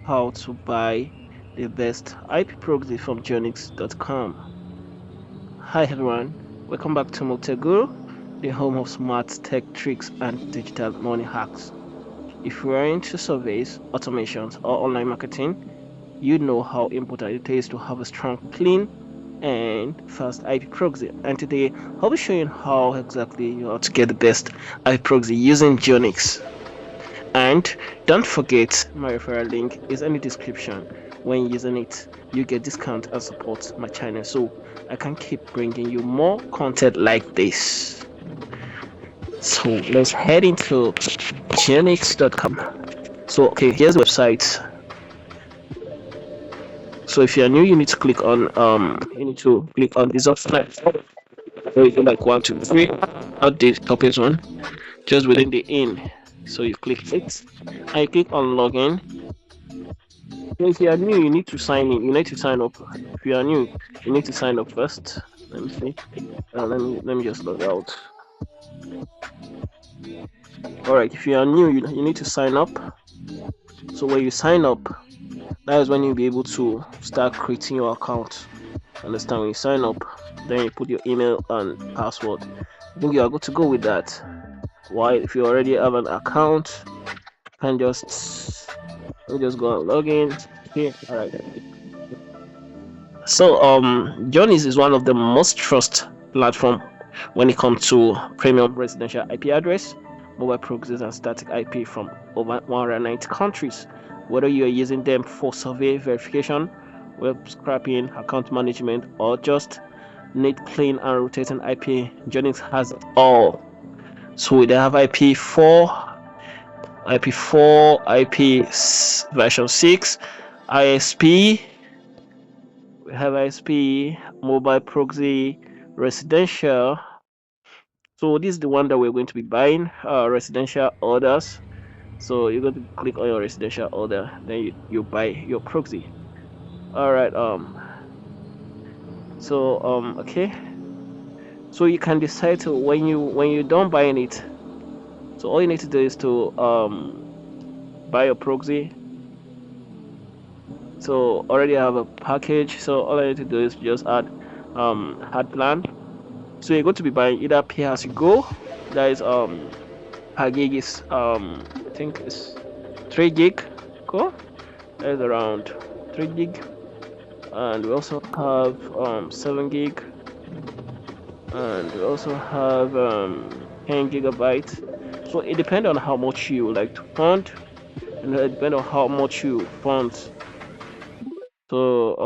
how to buy the best IP proxy from Geonix.com. Hi everyone, welcome back to Multiguru, the home of smart tech tricks and digital money hacks. If you are into surveys, automations, or online marketing, you know how important it is to have a strong, clean, and fast IP proxy. And today, I'll be showing how exactly you are to get the best IP proxy using Geonix. And don't forget, my referral link is in the description. When using it, you get discount and support my channel so I can keep bringing you more content like this. So let's head into geonix.com. So okay, here's the website. So if you're new, you need to click on this option. So you do like 1, 2, 3, not the top is one, just within the in. So you click it and you click on login. So if you are new, you need to sign in. You need to sign up. If you are new, you need to sign up first. Let me see. Let me just log out. All right. If you are new, you need to sign up. So when you sign up, that is when you'll be able to start creating your account. Understand? When you sign up, then you put your email and password. I think you are good to go with that. Why? If you already have an account, you can just go and log in. Okay. All right. So Geonix is one of the most trusted platform when it comes to premium residential IP address, mobile proxies, and static IP from over 190 countries. Whether you are using them for survey verification, web scraping, account management, or just need clean and rotating IP, Geonix has it all. So they have IP4, IP version 6, ISP. We have ISP, mobile proxy, residential. So this is the one that we're going to be buying, residential orders. So you're going to click on your residential order, then you buy your proxy. All right. Okay. So you can decide to when you don't buying it. So all you need to do is to buy your proxy. So already have a package. So all I need to do is just add plan. So you're going to be buying either pay as you go. That is per gig is I think it's 3 gig. Cool. That is around 3 gig. And we also have 7 gig, and we also have 10 gigabytes. So it depends on how much you like to fund, and it depends on how much you fund. So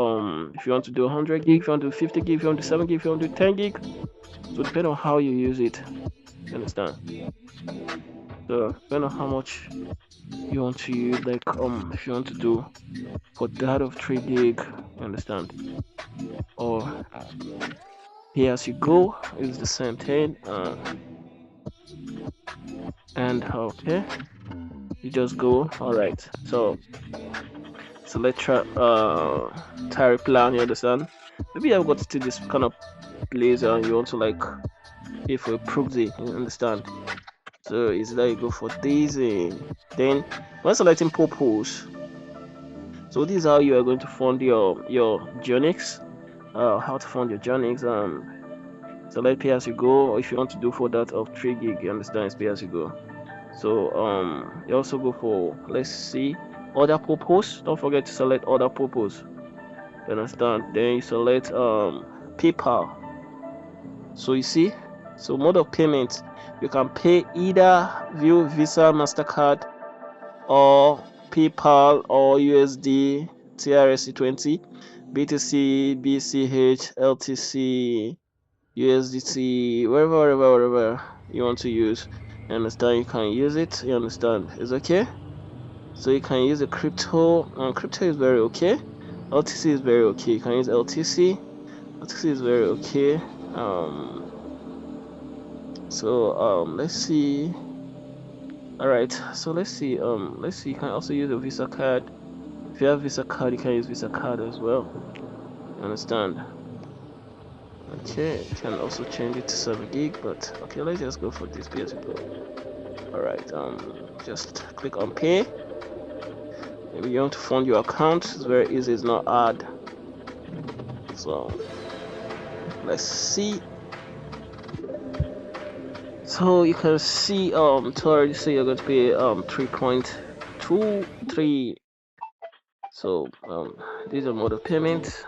if you want to do 100 gig, if you want to do 50 gig, if you want to do 7 gig, if you want to do 10 gig, so depend on how you use it. You understand? So depend on how much you want to use, like if you want to do for that of 3 gig, you understand, or pay as you go is the same thing. And okay, you just go. All right, so select tariff plan, you understand. Maybe I've got to this kind of place and you want to like pay for a proxy, you understand. So is that you go for this, then when selecting purpose, so this is how you are going to fund your Geonix. How to fund your Geonix. Select pay as you go, or if you want to do for that of 3 gig, you understand, it's pay as you go. So you also go for, let's see, other purpose. Don't forget to select other purpose, you understand. Then you select PayPal. So you see, so mode of payment, you can pay either via Visa, MasterCard, or PayPal, or USD, TRC20, BTC, BCH, LTC, USDT, wherever you want to use. You understand? You can use it. You understand? It's okay. So you can use a crypto. Crypto is very okay. LTC is very okay. You can use LTC. LTC is very okay. Let's see. All right. So let's see. You can also use a Visa card. If you have Visa card, you can use Visa card as well. You understand? Okay, you can also change it to 7 gig, but okay, let's just go for this pay as you go. All right, just click on pay. Maybe you want to fund your account. It's very easy. It's not hard. So let's see. So you can see to already say you're going to pay 3.23. So these are mode of payment.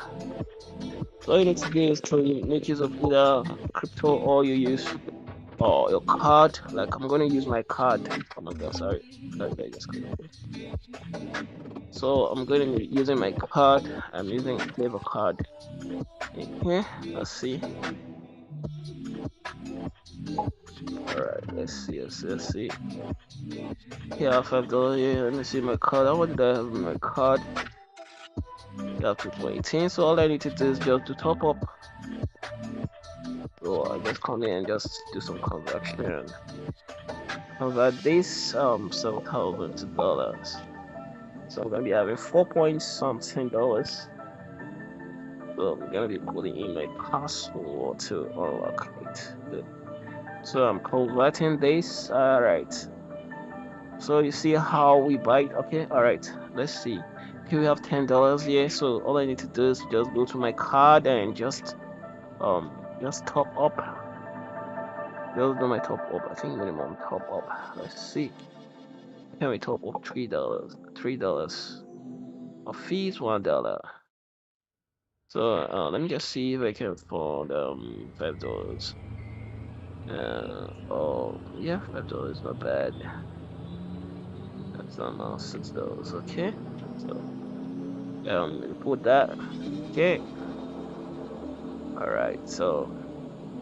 So all you need to do is to make use of either crypto or you use your card. Like I'm going to use my card. Oh my god, sorry. So I'm going to be using my card. I'm using Clever card. Okay, let's see. Alright, let's see. Here I have $5 here. Let me see my card. How much did I have in my card? You have 218. So all I need to do is just to top up. So I just come in and just do some conversion. Convert this $7,000 to dollars. So I'm gonna be having $4.something. So I'm gonna be putting in my password to unlock it. Good. So I'm converting this. Alright. So you see how we buy it. Okay, alright. Let's see. Here we have $10 here. So all I need to do is just go to my card and just top up. Just do my top up. I think minimum top up. Let's see. Can we top up $3? $3. Our fees $1. So let me just see if I can find $5. Oh yeah, $5 is not bad. That's not $6. Okay. So put that. Okay. Alright, so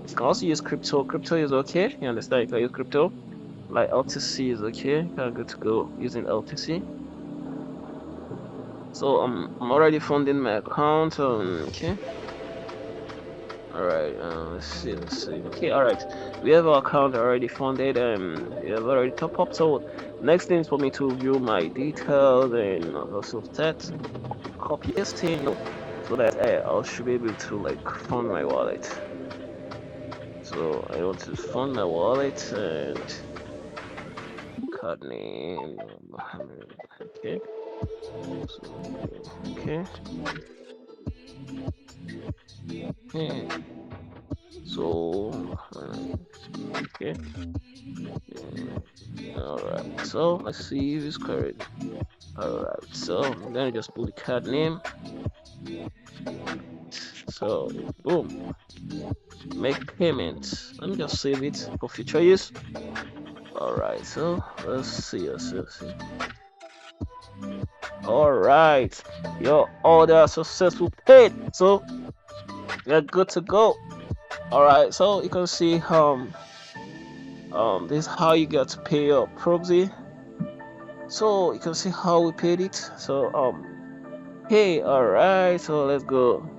you can also use crypto. Crypto is okay. You understand? You can use crypto. Like LTC is okay. Kind of good to go using LTC. So I'm already funding my account. Okay. Alright, let's see. Okay, alright. We have our account already funded and we have already top up. So next thing is for me to view my details and also that copy this thing so that I should be able to like fund my wallet. So I want to fund my wallet and card name Mohammed. Okay. Okay. So okay. Alright, so let's see if it's correct. Alright, so I'm gonna just put the card name. So boom, make payments. Let me just save it for future use. Alright, so let's see. Alright, your order successful paid, so you're good to go. Alright, so you can see this is how you get to pay your proxy. So you can see how we paid it. So hey, alright, so let's go.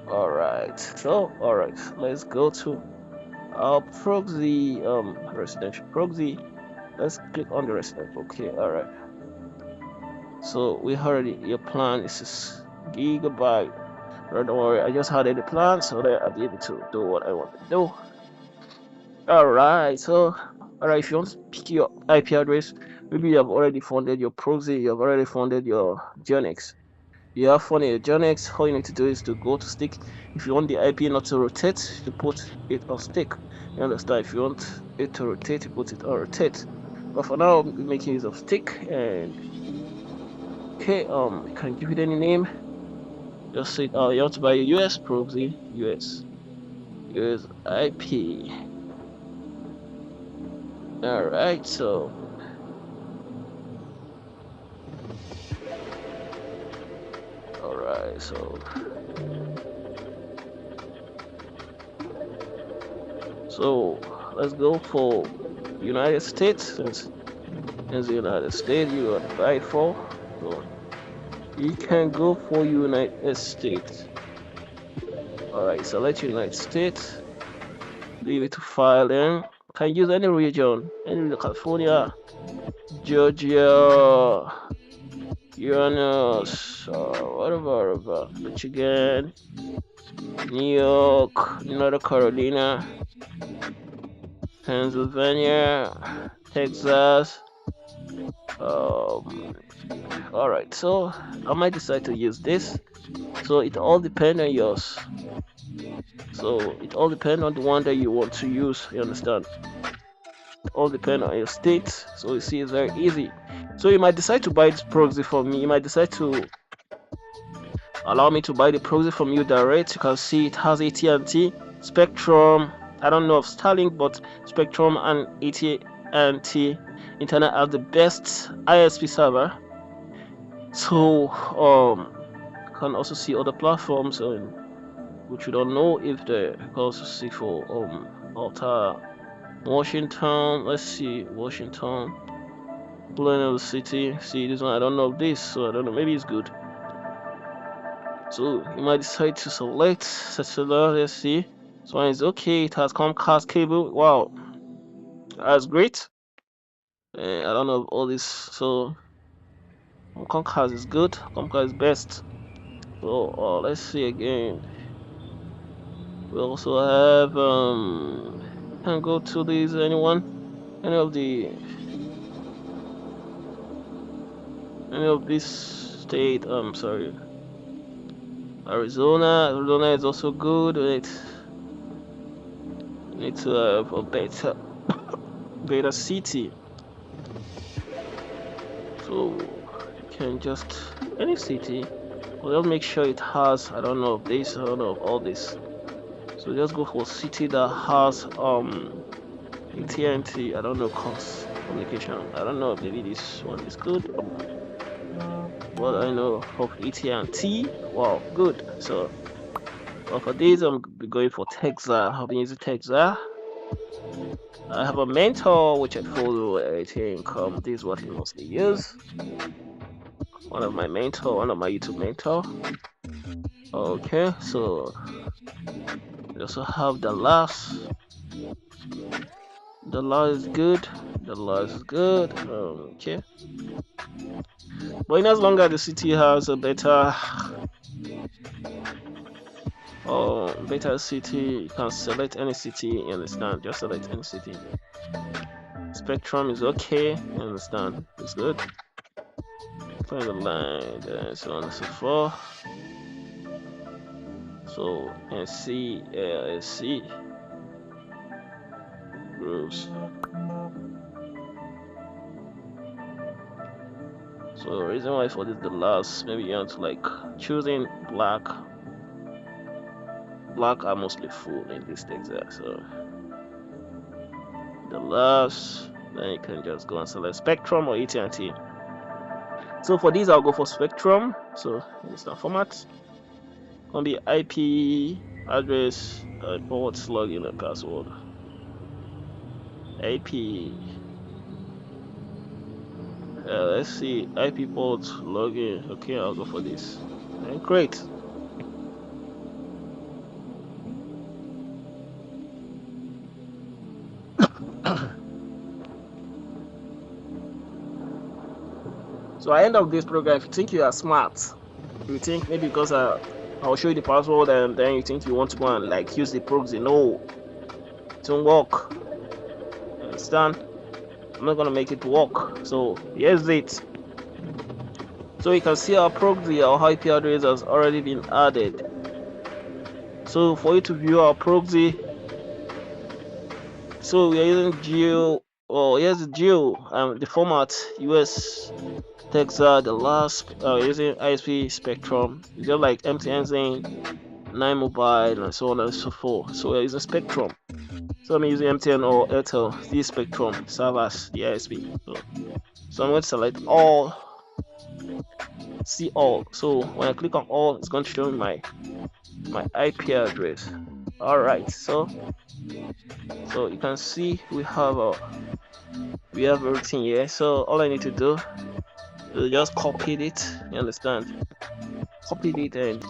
Alright, let's go to our proxy, residential proxy. Let's click on the residential. Okay, alright. So we already, your plan is gigabyte. Don't worry, I just added the plan so that I'll be able to do what I want to do. Alright, so if you want to pick your IP address, maybe you have already funded your proxy, you have already funded your Geonix. You have funded your Geonix, all you need to do is to go to stick. If you want the IP not to rotate, you put it on stick. You understand? If you want it to rotate, you put it on rotate. But for now, I'm making use of stick and okay, you can give it any name. Just say you want to buy a US proxy, US IP. Alright, so so let's go for United States. Since in the United States you want to buy it for, so you can go for United States. Alright, select United States, leave it to file in. Can use any region, any California, Georgia, Uranus, whatever, Michigan, New York, North Carolina, Pennsylvania, Texas, All right, so I might decide to use this. So it all depends on yours. So it all depends on the one that you want to use. You understand? It all depends on your state. So you see, it's very easy. So you might decide to buy this proxy from me. You might decide to allow me to buy the proxy from you direct. You can see it has AT&T, Spectrum. I don't know of Starlink, but Spectrum and AT&T Internet have the best ISP server. So you can also see other platforms, which we don't know if they can also see for Alta, Washington. Let's see, Washington, Plano City. See this one, I don't know this, so I don't know, maybe it's good. So you might decide to select cellular. Let's see, this one is okay. It has Comcast cable. Wow, that's great. I don't know all this, so Comcast is good. Comcast is best. So let's see again. We also have can go to these any of this state. Sorry, Arizona. Arizona is also good. We need to have a beta city. So you can just any city. Well, just make sure it has, I don't know this, I don't know all this. So just go for city that has AT&T. I don't know communication. I don't know. Maybe this one is good. What I know of AT&T. Wow, good. So for this, I'm going for Texas. I've been using Texas. I have a mentor which I follow. I think this is what he mostly use. One of my YouTube mentor. Okay, so we also have the last. The law is good. The law is good. Okay. But in as long as the city has a better city, you can select any city, you understand? Just select any city. Spectrum is okay, you understand? It's good. Find the line, and so on and so forth. So NC groups. So the reason why for this the last, maybe you want to like choosing black. Black are mostly full in this Texas, so the last, then you can just go and select Spectrum or AT&T. So for these, I'll go for Spectrum. So in this format, gonna be IP address, port, login, and password. IP. Let's see, IP port, login. Okay, I'll go for this. And great. So I end of this program. If you think you are smart, you think maybe because I'll show you the password and then you think you want to go and like use the proxy. No, it won't work. You understand? I'm not gonna make it work. So here's it. So you can see our proxy, our IP address has already been added. So for you to view our proxy, so we are using Geo. Oh, here's the Geo. The format US Texas. The last using ISP Spectrum. It's just like MTN saying 9 Mobile and so on and so forth. So we're using Spectrum. So I'm using MTN or Airtel. This Spectrum servers the ISP. So I'm going to select all. See all. So when I click on all, it's going to show me my IP address. All right. So you can see we have everything here. So all I need to do is just copy it. You understand? Copy it and you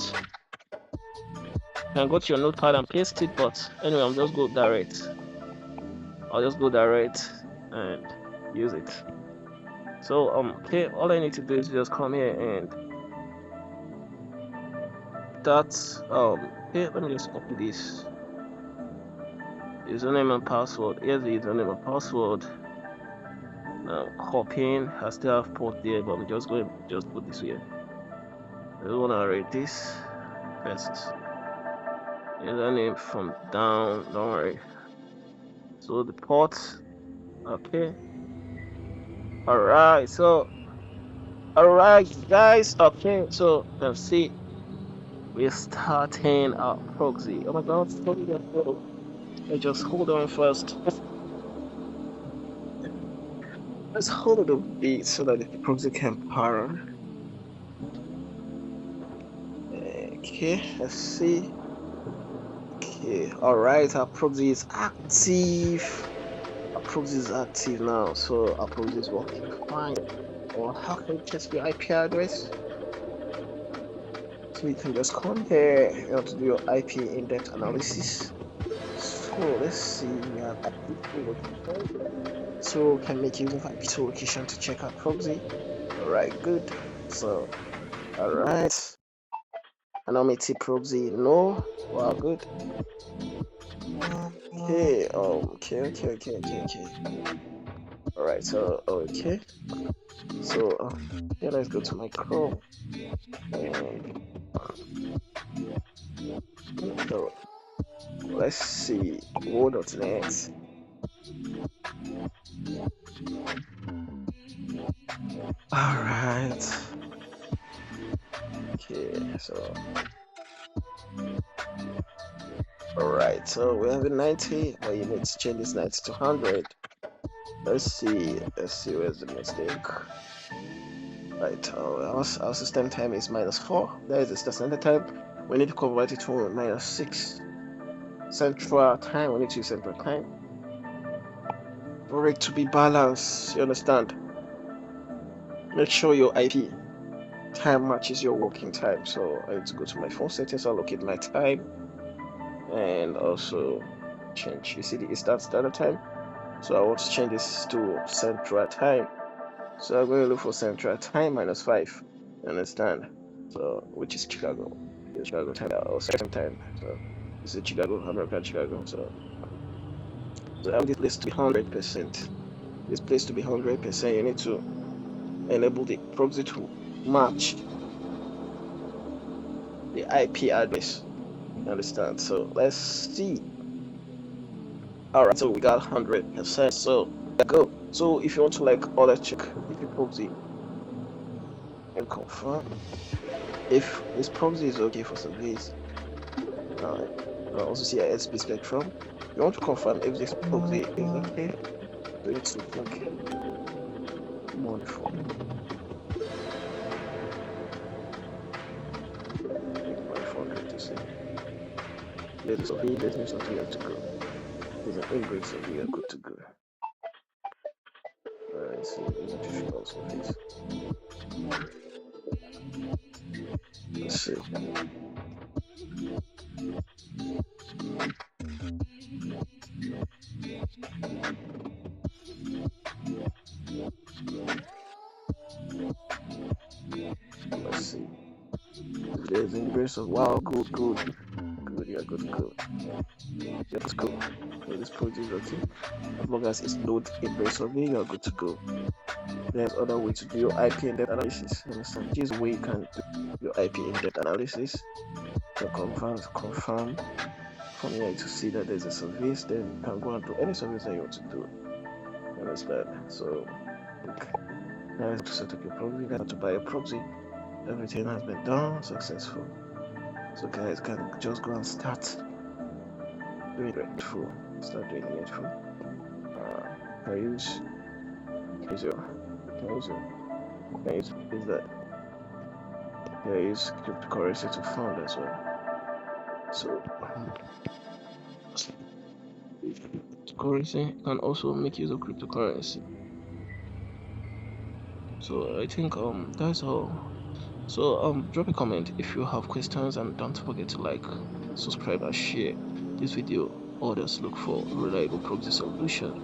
can go to your notepad and paste it. But anyway, I'll just go direct. I'll just go direct and use it. So okay, all I need to do is just come here and that's okay, let me just copy this username and password. Here's the username and password. Now copying, I still have port there, but I'm just going to just put this here. I don't want to rate this versus username from down, don't worry. So the port, okay. Alright, so alright guys, okay, so you can see we're starting our proxy. Oh my god, sorry, let's just hold on first. Let's hold it a bit so that the proxy can power. Okay, let's see. Okay, alright, our proxy is active. Our proxy is active now, so our proxy is working fine. Or how can you test your IP address? So you can just come here, you have to do your IP index analysis. So let's see, we have IP location. So we can make use of IP location to check our proxy. Alright, good. So, alright. Anonymity proxy, no. Wow, good. Okay, okay. Alright, so, okay. So, yeah, let's go to my Chrome. And, so, let's see, wo.net. Alright. Okay, so. Alright, so we have a 90, but you need to change this 90 to 100. Let's see where's the mistake. Right, our system time is -4. There is the center time. We need to convert it to -6. Central time, we need to use central time for it to be balanced. You understand? Make sure your IP time matches your working time. So I need to go to my phone settings, allocate my time, and also change. You see the Eastern Standard Time. So I want to change this to Central Time. So I'm going to look for Central Time -5. You understand? So which is Chicago. Chicago time or Central Time. So this is Chicago, American Chicago. So I want this place to be 100%. This place to be 100%. You need to enable the proxy to match the IP address. You understand? So let's see. Alright, so we got 100%. So go. So if you want to like other check IP proxy and confirm if this proxy is okay for service. Also see ISP spectrum. You want to confirm if this proxy is okay. So it's okay. Wonderful. My phone to see. There's okay, there's something you have to go. There's an index, so we are good to go. Alright, so we should also face. Let's see. Let's see. If there's ingress of wow, good, yeah, good. Yeah, that's cool. Okay, this project is okay. As long as it's load ingress of it, you're good to go. There's other way to do your IP in-depth analysis. You understand? This way you can do your IP in-depth analysis. You confirm from here to see that there's a service, then you can go and do any service that you want to do. You understand? So okay. Now it's to set up your proxy, you have to buy a proxy. Everything has been done successful. So guys can just go and start doing it full. Start doing it full. Can use that. Yeah, use cryptocurrency to fund as well. So cryptocurrency can also make use of cryptocurrency. So I think that's all. So drop a comment if you have questions, and don't forget to like, subscribe, and share this video. Others look for reliable proxy solution.